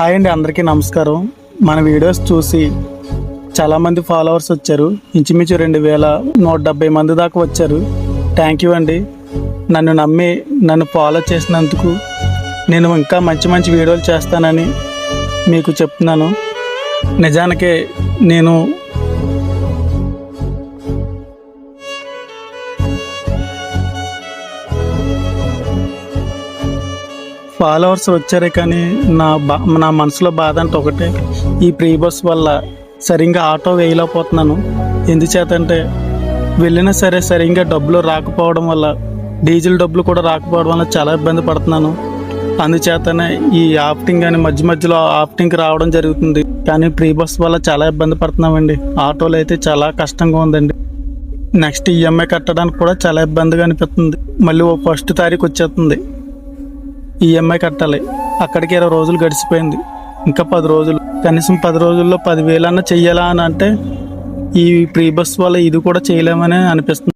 Hi అండి, అందరికీ నమస్కారం. మన వీడియోస్ చూసి చాలామంది ఫాలోవర్స్ వచ్చారు. ఇంచుమించు 2170 మంది దాకా వచ్చారు. థ్యాంక్ యూ అండి. నన్ను నమ్మి నన్ను ఫాలో చేసినందుకు నేను ఇంకా మంచి మంచి వీడియోలు చేస్తానని మీకు చెప్తున్నాను. నిజానికి నేను ఫాలోవర్స్ వచ్చారే కానీ నా మనసులో బాధ అంటే ఒకటే, ఈ ప్రీ బస్ వల్ల సరిగ్గా ఆటో వేయలేకపోతున్నాను. ఎందుచేతంటే వెళ్ళినా సరిగ్గా డబ్బులు రాకపోవడం వల్ల, డీజిల్ డబ్బులు కూడా రాకపోవడం వల్ల చాలా ఇబ్బంది పడుతున్నాను. అందుచేతనే ఈ ఆఫ్టింగ్ అని మధ్యలో ఆఫ్టింగ్కి రావడం జరుగుతుంది. కానీ ప్రీ బస్ వల్ల చాలా ఇబ్బంది పడుతున్నామండి. ఆటోలు అయితే చాలా కష్టంగా ఉందండి. నెక్స్ట్ ఈఎంఐ కట్టడానికి కూడా చాలా ఇబ్బందిగా అనిపిస్తుంది. మళ్ళీ 1 తారీఖు వచ్చేస్తుంది, ఈఎంఐ కట్టాలి. అక్కడికి 20 రోజులు గడిచిపోయింది. ఇంకా 10 రోజులు, కనీసం 10 రోజుల్లో 10,000 అన్నా చెయ్యాలా అని అంటే ఈ ప్రీ బస్ వల్ల ఇది కూడా చేయలేమని అనిపిస్తుంది.